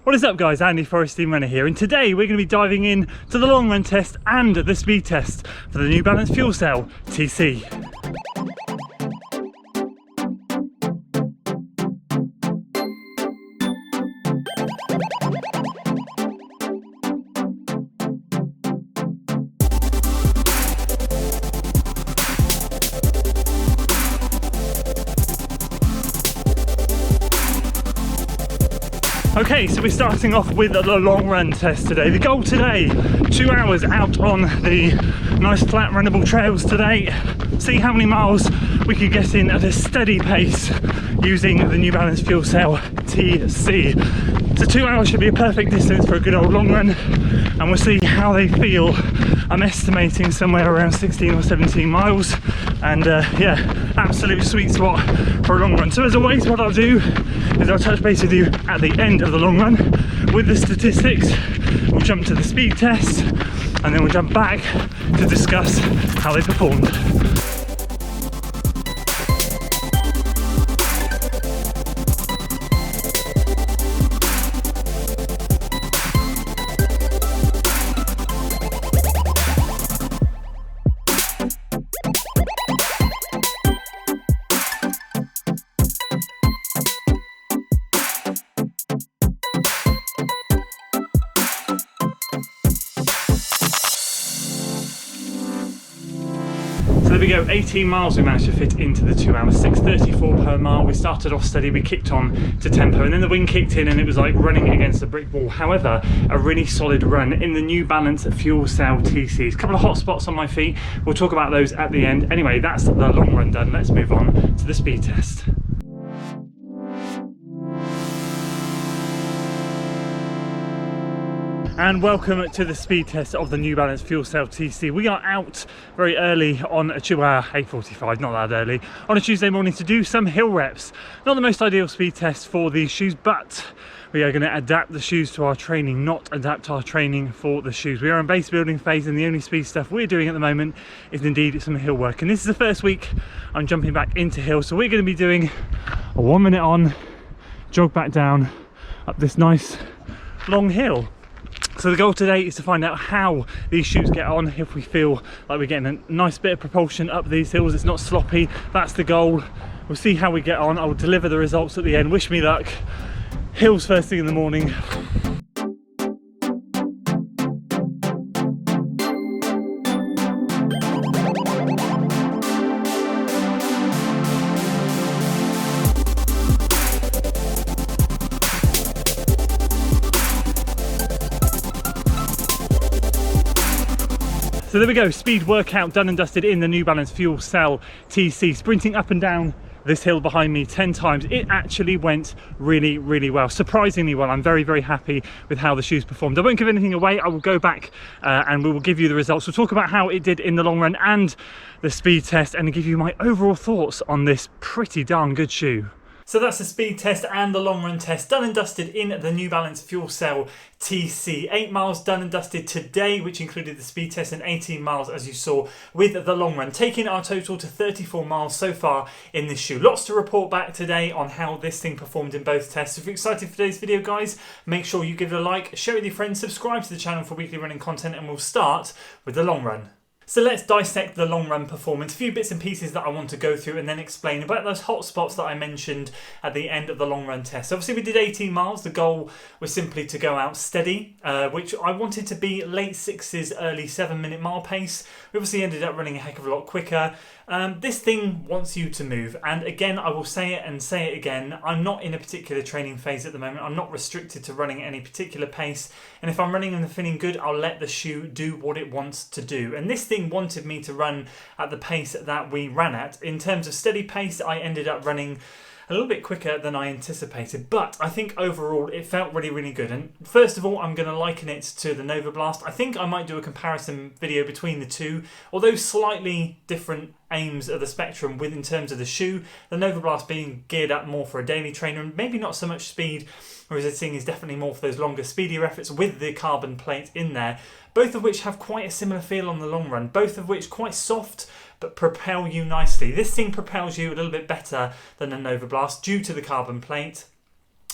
What is up guys, Andy Forest Team Runner here, and today we're going to be diving in to the long run test and the speed test for the New Balance Fuel Cell TC. Okay, so we're starting off with the long run test today. The goal today, 2 hours out on the nice flat runnable trails today. See how many miles we can get in at a steady pace using the New Balance Fuel Cell TC. So 2 hours should be a perfect distance for a good old long run, and we'll see how they feel. I'm estimating somewhere around 16 or 17 miles, and yeah, absolute sweet spot for a long run. So as always, what I'll do is I'll touch base with you at the end of the long run with the statistics. We'll jump to the speed test, and then we'll jump back to discuss how they performed. So there we go, 18 miles we managed to fit into the 2 hours, 6:34 per mile. We started off steady, we kicked on to tempo, and then the wind kicked in and it was like running against a brick wall. However, a really solid run in the New Balance Fuel Cell TCs. A couple of hot spots on my feet, we'll talk about those at the end. Anyway, that's the long run done. Let's move on to the speed test. And welcome to the speed test of the New Balance Fuel Cell TC. We are out very early on a 8:45, not that early, on a Tuesday morning to do some hill reps. Not the most ideal speed test for these shoes, but we are going to adapt the shoes to our training, not adapt our training for the shoes. We are in base building phase, and the only speed stuff we're doing at the moment is indeed some hill work. And this is the first week I'm jumping back into hill, so we're going to be doing a 1 minute on, jog back down up this nice long hill. So the goal today is to find out how these shoes get on, if we feel like we're getting a nice bit of propulsion up these hills, it's not sloppy. That's the goal. We'll see how we get on. I will deliver the results at the end. Wish me luck. Hills first thing in the morning. So there we go, speed workout done and dusted in the New Balance Fuel Cell TC. Sprinting up and down this hill behind me 10 times. It actually went really, really well. Surprisingly well. I'm very, very happy with how the shoes performed. I won't give anything away. I will go back and we will give you the results. We'll talk about how it did in the long run and the speed test, and give you my overall thoughts on this pretty darn good shoe. So that's the speed test and the long run test done and dusted in the New Balance Fuel Cell TC. 8 miles done and dusted today, which included the speed test, and 18 miles as you saw with the long run, taking our total to 34 miles so far in this shoe. Lots to report back today on how this thing performed in both tests. If you're excited for today's video guys, make sure you give it a like, share it with your friends, subscribe to the channel for weekly running content, and we'll start with the long run. So let's dissect the long run performance, a few bits and pieces that I want to go through, and then explain about those hot spots that I mentioned at the end of the long run test. Obviously we did 18 miles, the goal was simply to go out steady, which I wanted to be late 6s, early 7-minute mile pace. We obviously ended up running a heck of a lot quicker. This thing wants you to move, and again I will say it and say it again, I'm not in a particular training phase at the moment. I'm not restricted to running at any particular pace, and if I'm running and feeling good, I'll let the shoe do what it wants to do. And this thing wanted me to run at the pace that we ran at. In terms of steady pace, I ended up running a little bit quicker than I anticipated, but I think overall it felt really, really good. And first of all, I'm going to liken it to the Nova Blast. I think I might do a comparison video between the two, although slightly different aims of the spectrum in terms of the shoe. The Nova Blast being geared up more for a daily trainer and maybe not so much speed, whereas this thing is definitely more for those longer, speedier efforts with the carbon plate in there. Both of which have quite a similar feel on the long run, both of which quite soft but propel you nicely. This thing propels you a little bit better than a Nova Blast due to the carbon plate.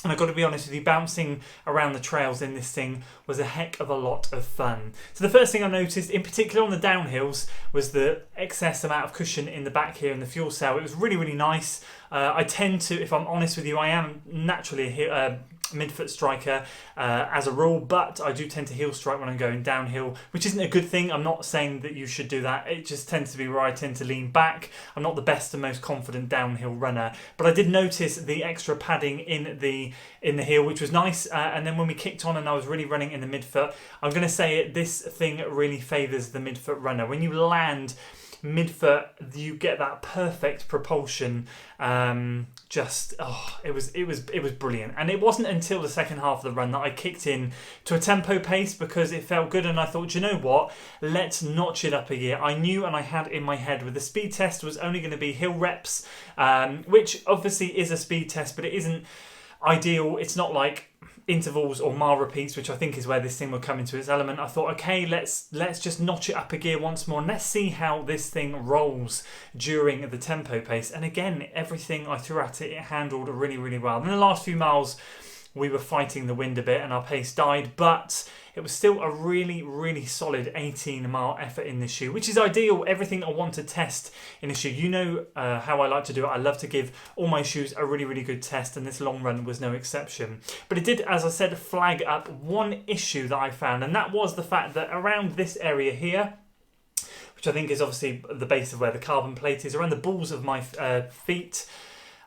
And I've got to be honest with you, bouncing around the trails in this thing was a heck of a lot of fun. So the first thing I noticed, in particular on the downhills, was the excess amount of cushion in the back here in the fuel cell. It was really, really nice. I tend to, if I'm honest with you, I am naturally a midfoot striker as a rule, but I do tend to heel strike when I'm going downhill, which isn't a good thing. I'm not saying that you should do that. It just tends to be where I tend to lean back. I'm not the best and most confident downhill runner, but I did notice the extra padding in the heel, which was nice. And then when we kicked on and I was really running in the midfoot, I'm going to say it, this thing really favours the midfoot runner. When you land midfoot, you get that perfect propulsion. It was brilliant. And it wasn't until the second half of the run that I kicked in to a tempo pace, because it felt good, and I thought, you know what, let's notch it up a gear. I knew, and I had in my head, with the speed test was only going to be hill reps, which obviously is a speed test, but it isn't ideal. It's not like intervals or mile repeats, which I think is where this thing will come into its element. I thought, okay, let's just notch it up a gear once more, and let's see how this thing rolls during the tempo pace. And again, everything I threw at it handled really, really well. In the last few miles, we were fighting the wind a bit and our pace died, but it was still a really, really solid 18-mile effort in this shoe, which is ideal. Everything I want to test in a shoe. You know how I like to do it. I love to give all my shoes a really, really good test, and this long run was no exception. But it did, as I said, flag up one issue that I found, and that was the fact that around this area here, which I think is obviously the base of where the carbon plate is, around the balls of my feet,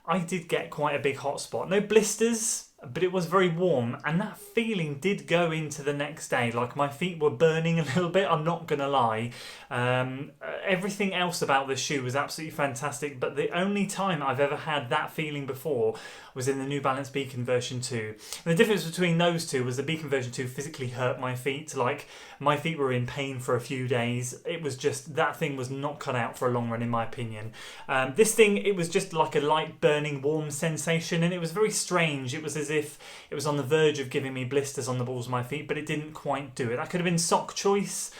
I did get quite a big hot spot. No blisters, but it was very warm, and that feeling did go into the next day. Like, my feet were burning a little bit, I'm not gonna lie. Everything else about this shoe was absolutely fantastic, but the only time I've ever had that feeling before was in the New Balance Beacon version 2. And the difference between those two was the Beacon version 2 physically hurt my feet. Like, my feet were in pain for a few days. It was just, that thing was not cut out for a long run, in my opinion. This thing, it was just like a light burning warm sensation, and it was very strange. It was as if it was on the verge of giving me blisters on the balls of my feet, but it didn't quite do it. That could have been sock choice,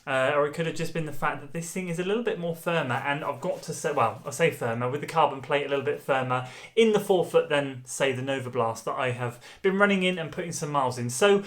or it could have just been the fact that this thing is a little bit more firmer, and I've got to say, well, I say firmer, with the carbon plate a little bit firmer in the forefoot than, say, the Nova Blast that I have been running in and putting some miles in. So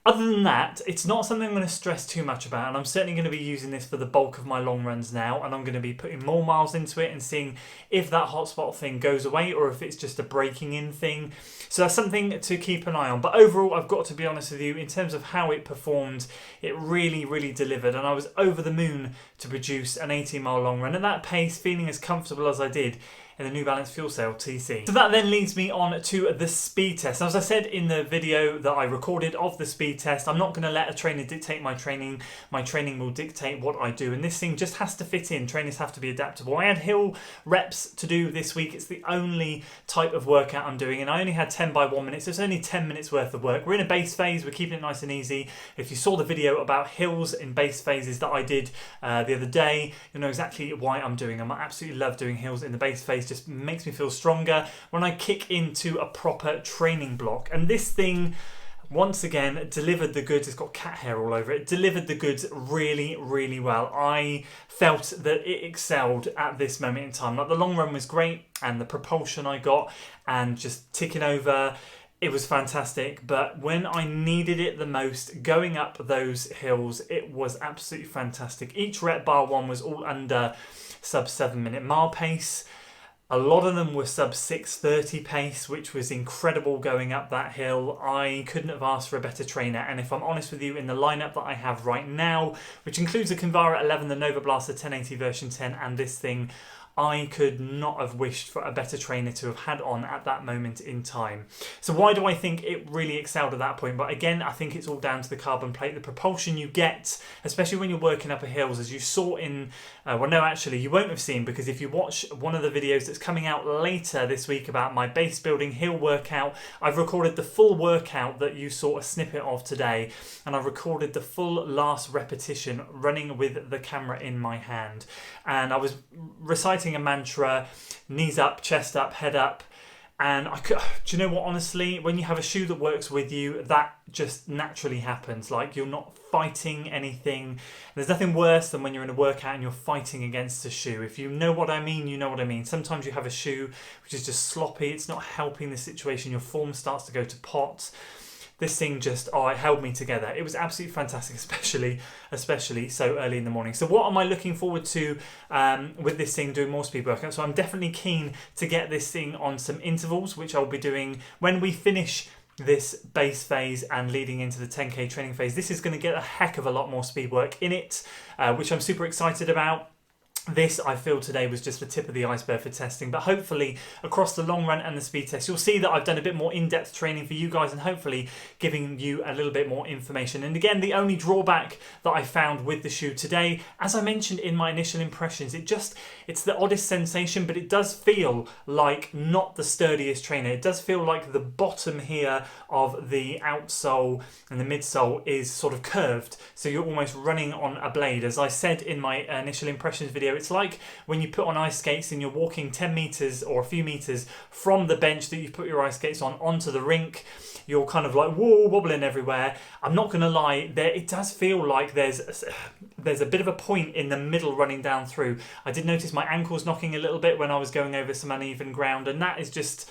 other than that, it's not something I'm going to stress too much about, and I'm certainly going to be using this for the bulk of my long runs now, and I'm going to be putting more miles into it and seeing if that hotspot thing goes away or if it's just a breaking in thing. So that's something to keep an eye on. But overall, I've got to be honest with you, in terms of how it performed, it really, really delivered, and I was over the moon to produce an 18-mile long run at that pace, feeling as comfortable as I did in the New Balance FUELCELL TC. So that then leads me on to the speed test. Now, as I said in the video that I recorded of the speed test, I'm not going to let a trainer dictate my training. My training will dictate what I do, and this thing just has to fit in. Trainers have to be adaptable. I had hill reps to do this week. It's the only type of workout I'm doing, and I only had 10 by 1 minute, so it's only 10 minutes worth of work. We're in a base phase. We're keeping it nice and easy. If you saw the video about hills in base phases that I did the other day, you'll know exactly why I'm doing them. I absolutely love doing hills in the base phase. Just makes me feel stronger when I kick into a proper training block. And this thing, once again, delivered the goods. It's got cat hair all over it. Delivered the goods really, really well. I felt that it excelled at this moment in time. Like, the long run was great, and the propulsion I got and just ticking over, it was fantastic. But when I needed it the most, going up those hills, it was absolutely fantastic. Each rep bar one was all under sub 7 minute mile pace. A lot of them were sub 6:30 pace, which was incredible going up that hill. I couldn't have asked for a better trainer, and if I'm honest with you, in the lineup that I have right now, which includes the Kinvara 11, the Nova Blaster 1080 version 10, and this thing, I could not have wished for a better trainer to have had on at that moment in time. So why do I think it really excelled at that point? But again, I think it's all down to the carbon plate, the propulsion you get, especially when you're working up hills, as you saw in, well, no, actually, you won't have seen, because if you watch one of the videos that's coming out later this week about my base building hill workout, I've recorded the full workout that you saw a snippet of today, and I've recorded the full last repetition running with the camera in my hand. And I was reciting a mantra, knees up, chest up, head up, And do you know what, honestly, when you have a shoe that works with you, that just naturally happens. Like, you're not fighting anything. There's nothing worse than when you're in a workout and you're fighting against a shoe. If you know what I mean, you know what I mean. Sometimes you have a shoe which is just sloppy. It's not helping the situation. Your form starts to go to pot. This thing just, it held me together. It was absolutely fantastic, especially so early in the morning. So what am I looking forward to with this thing doing more speed workouts? So I'm definitely keen to get this thing on some intervals, which I'll be doing when we finish this base phase and leading into the 10K training phase. This is going to get a heck of a lot more speed work in it, which I'm super excited about. This, I feel today, was just the tip of the iceberg for testing, but hopefully across the long run and the speed test, you'll see that I've done a bit more in-depth training for you guys and hopefully giving you a little bit more information. And again, the only drawback that I found with the shoe today, as I mentioned in my initial impressions, it's the oddest sensation, but it does feel like not the sturdiest trainer. It does feel like the bottom here of the outsole and the midsole is sort of curved, so you're almost running on a blade. As I said in my initial impressions video, it's like when you put on ice skates and you're walking 10 meters or a few meters from the bench that you put your ice skates on onto the rink. You're kind of like, whoa, wobbling everywhere. I'm not going to lie, it does feel like there's a bit of a point in the middle running down through. I did notice my ankles knocking a little bit when I was going over some uneven ground, and that is just,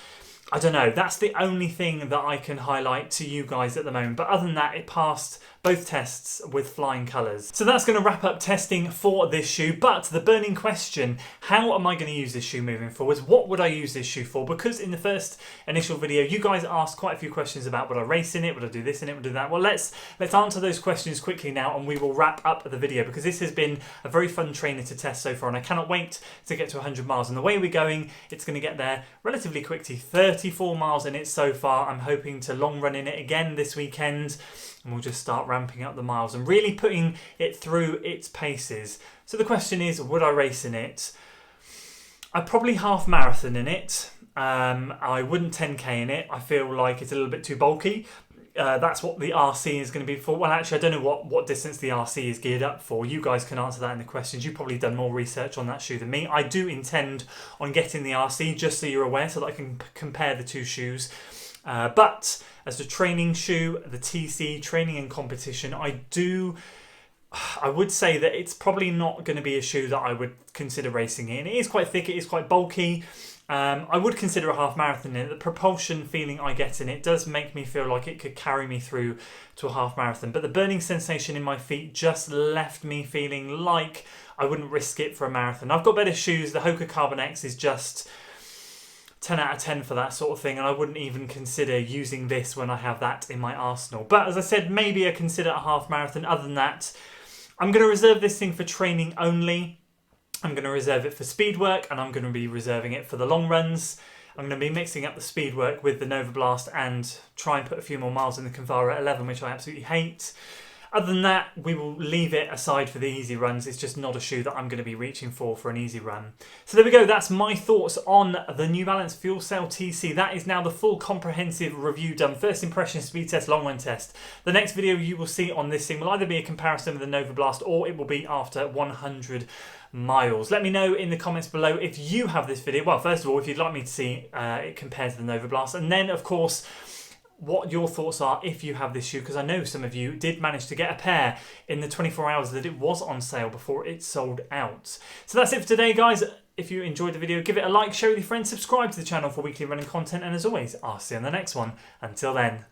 I don't know, that's the only thing that I can highlight to you guys at the moment. But other than that, it passed both tests with flying colours. So that's going to wrap up testing for this shoe. But the burning question, how am I going to use this shoe moving forwards? What would I use this shoe for? Because in the first initial video, you guys asked quite a few questions about would I race in it, would I do this in it, would I do that? Well, let's answer those questions quickly now, and we will wrap up the video, because this has been a very fun trainer to test so far, and I cannot wait to get to 100 miles. And the way we're going, it's going to get there relatively quickly. 34 miles in it so far. I'm hoping to long run in it again this weekend, and we'll just start ramping up the miles and really putting it through its paces. So the question is, would I race in it? I'd probably half marathon in it. I wouldn't 10K in it. I feel like it's a little bit too bulky. That's what the RC is going to be for. Well, actually, I don't know what distance the RC is geared up for. You guys can answer that in the questions. You've probably done more research on that shoe than me. I do intend on getting the RC, just so you're aware, so that I can compare the two shoes. But as the training shoe, the TC, training and competition, I would say that it's probably not going to be a shoe that I would consider racing in. It is quite thick, it is quite bulky. I would consider a half marathon in it. The propulsion feeling I get in it does make me feel like it could carry me through to a half marathon. But the burning sensation in my feet just left me feeling like I wouldn't risk it for a marathon. I've got better shoes. The Hoka Carbon X is just 10 out of 10 for that sort of thing, and I wouldn't even consider using this when I have that in my arsenal. But as I said, maybe I consider a half marathon. Other than that, I'm going to reserve this thing for training only. I'm going to reserve it for speed work, and I'm going to be reserving it for the long runs. I'm going to be mixing up the speed work with the Nova Blast and try and put a few more miles in the Convara 11, which I absolutely hate. Other than that, we will leave it aside for the easy runs. It's just not a shoe that I'm going to be reaching for an easy run. So there we go. That's my thoughts on the New Balance FUELCELL TC. That is now the full comprehensive review done. First impression, speed test, long run test. The next video you will see on this thing will either be a comparison with the Nova Blast, or it will be after 100 miles. Let me know in the comments below if you have this video. Well, first of all, if you'd like me to see it compared to the Nova Blast, and then of course what your thoughts are if you have this shoe, because I know some of you did manage to get a pair in the 24 hours that it was on sale before it sold out. So that's it for today, guys. If you enjoyed the video, give it a like, share with your friends, subscribe to the channel for weekly running content, and as always, I'll see you on the next one. Until then.